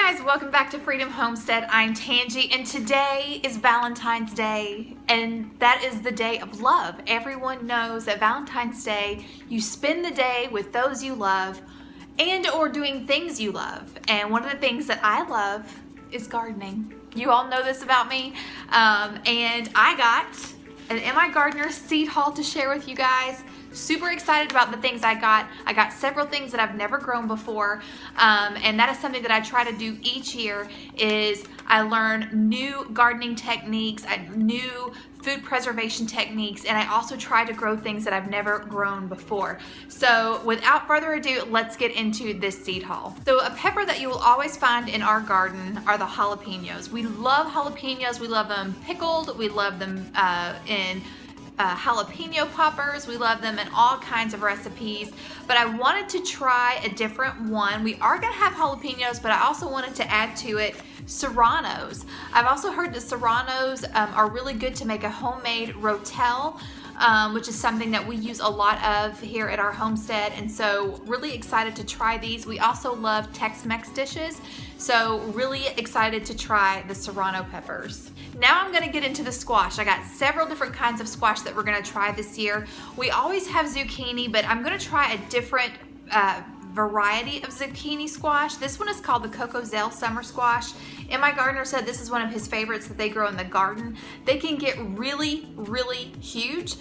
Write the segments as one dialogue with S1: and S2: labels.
S1: guys, welcome back to Freedom Homestead. I'm Tangie, and today is Valentine's Day, and that is the day of love. Everyone knows that Valentine's Day, you spend the day with those you love and or doing things you love. And one of the things that I love is gardening. You all know this about me. And I got an MIgardener seed haul to share with you guys. Super excited about the things I got. I got several things that I've never grown before, and that is something that I try to do each year. Is I learn new gardening techniques, new food preservation techniques, and I also try to grow things that I've never grown before. So without further ado, let's get into this seed haul. So a pepper that you will always find in our garden are the jalapenos. We love jalapenos. We love them pickled. We love them in jalapeno poppers. We love them in all kinds of recipes, but I wanted to try a different one. We are gonna have jalapenos, but I also wanted to add to it serranos. I've also heard that serranos are really good to make a homemade rotel, which is something that we use a lot of here at our homestead, and so really excited to try these. We also love Tex-Mex dishes, so really excited to try the serrano peppers. Now I'm gonna get into the squash. I got several different kinds of squash that we're gonna try this year. We always have zucchini, but I'm gonna try a different variety of zucchini squash. This one is called the Cocozelle summer squash. MIgardener said this is one of his favorites that they grow in the garden. They can get really, really huge.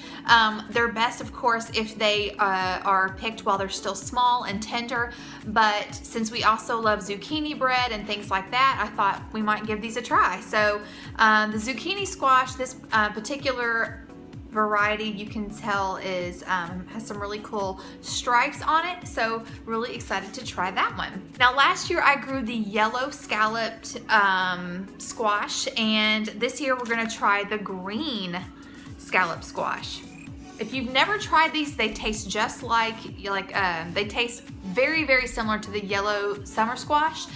S1: They're best, of course, if they are picked while they're still small and tender, but since we also love zucchini bread and things like that, I thought we might give these a try. So the zucchini squash, this particular variety, you can tell is has some really cool stripes on it, so really excited to try that one. Now last year I grew the yellow scalloped squash, and this year we're gonna try the green scallop squash. If you've never tried these, they taste just like they taste very, very similar to the yellow summer squash,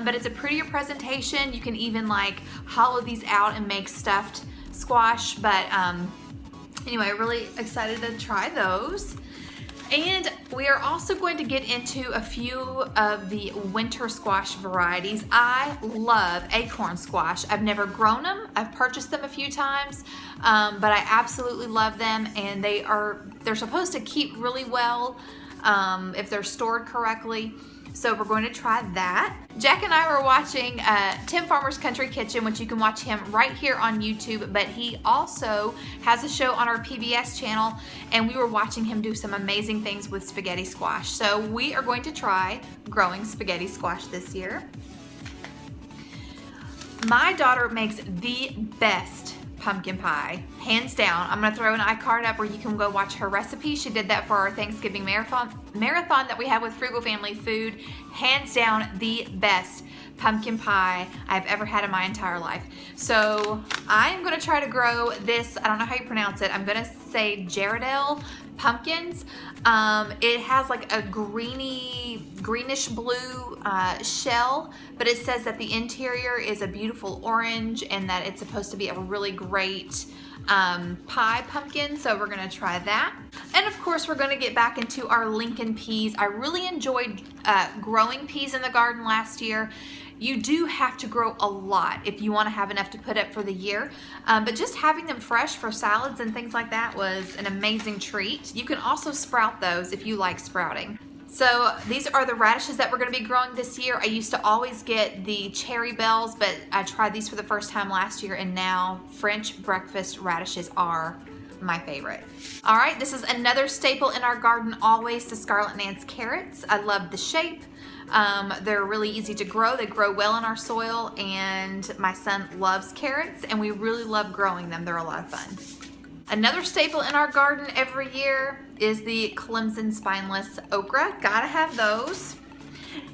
S1: but it's a prettier presentation. You can even like hollow these out and make stuffed squash, but anyway, really excited to try those. And we are also going to get into a few of the winter squash varieties. I love acorn squash. I've never grown them. I've purchased them a few times, but I absolutely love them, and they're supposed to keep really well if they're stored correctly. So we're going to try that. Jack and I were watching Tim Farmer's Country Kitchen, which you can watch him right here on YouTube, but he also has a show on our PBS channel, and we were watching him do some amazing things with spaghetti squash. So we are going to try growing spaghetti squash this year. My daughter makes the best pumpkin pie, hands down. I'm gonna throw an iCard up where you can go watch her recipe. She did that for our Thanksgiving marathon that we have with Frugal Family Food. Hands down the best pumpkin pie I've ever had in my entire life. So I am gonna try to grow this, I don't know how you pronounce it, I'm gonna say Ghirardelli pumpkins. It has like a greenish blue shell, but it says that the interior is a beautiful orange and that it's supposed to be a really great pie pumpkin, so we're gonna try that. And of course we're gonna get back into our Lincoln peas. I really enjoyed growing peas in the garden last year. You do have to grow a lot if you want to have enough to put up for the year, but just having them fresh for salads and things like that was an amazing treat. You can also sprout those if you like sprouting. So these are the radishes that we're going to be growing this year. I used to always get the cherry bells, but I tried these for the first time last year, and now French breakfast radishes are my favorite. All right, this is another staple in our garden always, the Scarlet Nance carrots. I love the shape. They're really easy to grow. They grow well in our soil, and my son loves carrots, and we really love growing them. They're a lot of fun. Another staple in our garden every year is the Clemson spineless okra. Gotta have those.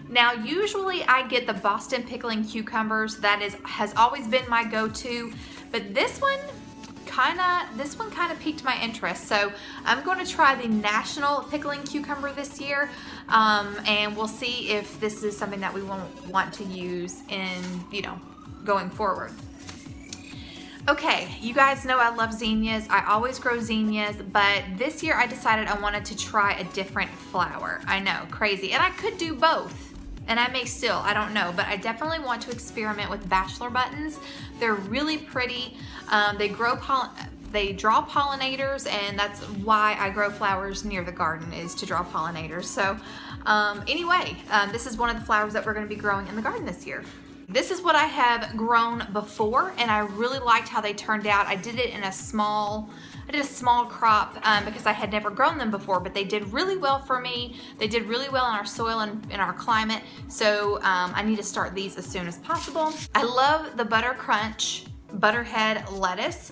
S1: Now, usually I get the Boston pickling cucumbers. That has always been my go-to, but this one kind of piqued my interest. So I'm going to try the National pickling cucumber this year, and we'll see if this is something that we want to use in, going forward. Okay, you guys know I love zinnias. I always grow zinnias, but this year I decided I wanted to try a different flower. I know, crazy. And I could do both. and I may still, I don't know, but I definitely want to experiment with bachelor buttons. They're really pretty. They draw pollinators, and that's why I grow flowers near the garden, is to draw pollinators. So anyway, this is one of the flowers that we're going to be growing in the garden this year. This is what I have grown before, and I really liked how they turned out. I did it in a small crop because I had never grown them before, but they did really well for me. They did really well in our soil and in our climate, so I need to start these as soon as possible. I love the Butter Crunch Butterhead lettuce.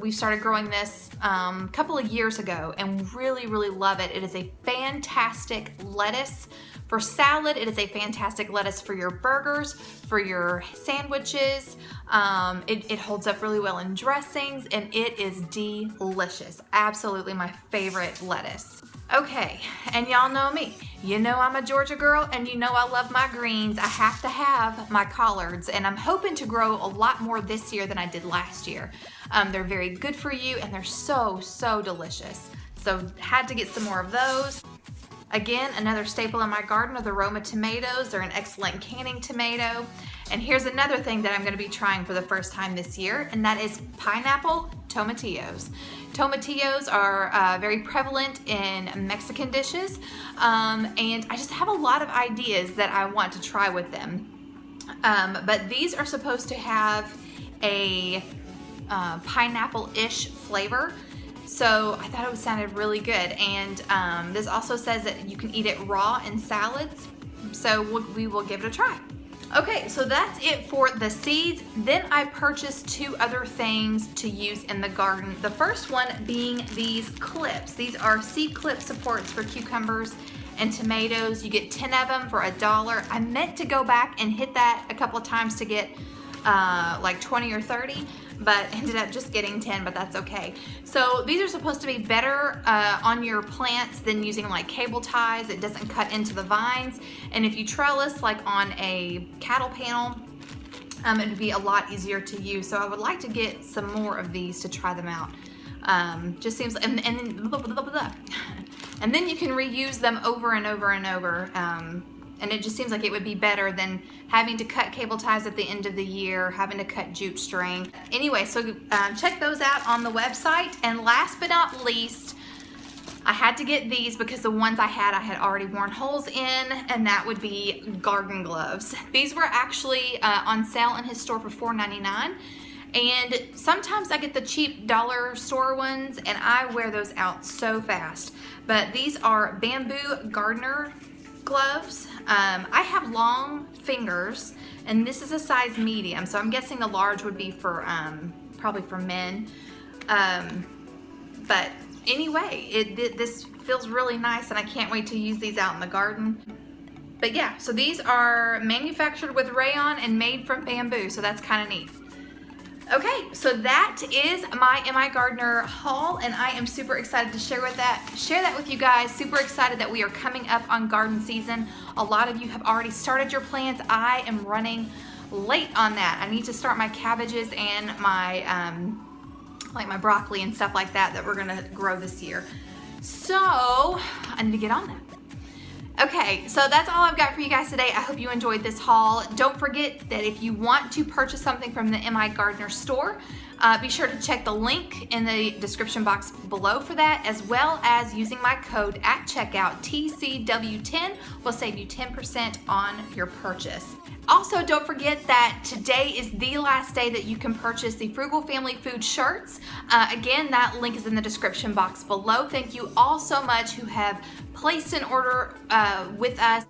S1: We started growing this a couple of years ago and really, really love it. It is a fantastic lettuce for salad. It is a fantastic lettuce for your burgers, for your sandwiches. It holds up really well in dressings, and it is delicious. Absolutely my favorite lettuce. Okay, and y'all know me. You know I'm a Georgia girl, and you know I love my greens. I have to have my collards, and I'm hoping to grow a lot more this year than I did last year. They're very good for you, and they're so, so delicious. So had to get some more of those. Again, another staple in my garden are the Roma tomatoes. They're an excellent canning tomato. And here's another thing that I'm going to be trying for the first time this year, and that is pineapple tomatillos. Tomatillos are very prevalent in Mexican dishes, and I just have a lot of ideas that I want to try with them. But these are supposed to have a pineapple-ish flavor. So I thought it sounded really good, and this also says that you can eat it raw in salads, so we will give it a try. Okay, so that's it for the seeds. Then I purchased two other things to use in the garden. The first one being these clips. These are seed clip supports for cucumbers and tomatoes. You get 10 of them for $1. I meant to go back and hit that a couple of times to get like 20 or 30, but ended up just getting 10, but that's okay. So these are supposed to be better on your plants than using like cable ties. It doesn't cut into the vines. And if you trellis like on a cattle panel, it would be a lot easier to use. So I would like to get some more of these to try them out. Just seems, and then you can reuse them over and over and over. And it just seems like it would be better than having to cut cable ties at the end of the year, having to cut jute string. Anyway, so check those out on the website. And last but not least, I had to get these because the ones I had already worn holes in, and that would be garden gloves. These were actually on sale in his store for $4.99. And sometimes I get the cheap dollar store ones, and I wear those out so fast. But these are bamboo gardener gloves. I have long fingers, and this is a size medium, so I'm guessing the large would be for probably for men. But anyway, this feels really nice, and I can't wait to use these out in the garden. But yeah, so these are manufactured with rayon and made from bamboo, so that's kind of neat. Okay, so that is my MIgardener haul, and I am super excited to share that with you guys. Super excited that we are coming up on garden season. A lot of you have already started your plants. I am running late on that. I need to start my cabbages and my like my broccoli and stuff like that we're gonna grow this year. So I need to get on that. Okay, so that's all I've got for you guys today. I hope you enjoyed this haul. Don't forget that if you want to purchase something from the MIgardener store, be sure to check the link in the description box below for that, as well as using my code at checkout, TCW10, will save you 10% on your purchase. Also, don't forget that today is the last day that you can purchase the Frugal Family Food shirts. Again, that link is in the description box below. Thank you all so much who have placed an order with us.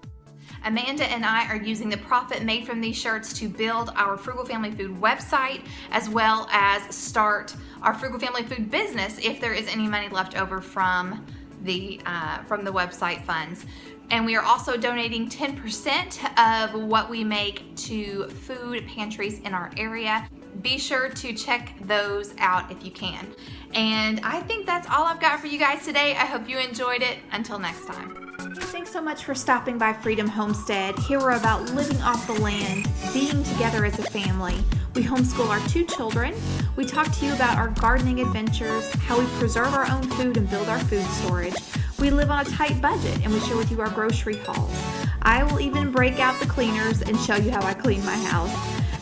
S1: Amanda and I are using the profit made from these shirts to build our Frugal Family Food website, as well as start our Frugal Family Food business if there is any money left over from the website funds. And we are also donating 10% of what we make to food pantries in our area. Be sure to check those out if you can. And I think that's all I've got for you guys today. I hope you enjoyed it. Until next time. Thanks so much for stopping by Freedom Homestead. Here we're about living off the land, being together as a family. We homeschool our 2 children. We talk to you about our gardening adventures, how we preserve our own food and build our food storage. We live on a tight budget, and we share with you our grocery hauls. I will even break out the cleaners and show you how I clean my house.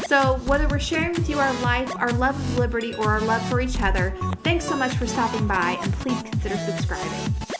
S1: So whether we're sharing with you our life, our love of liberty, or our love for each other, thanks so much for stopping by, and please consider subscribing.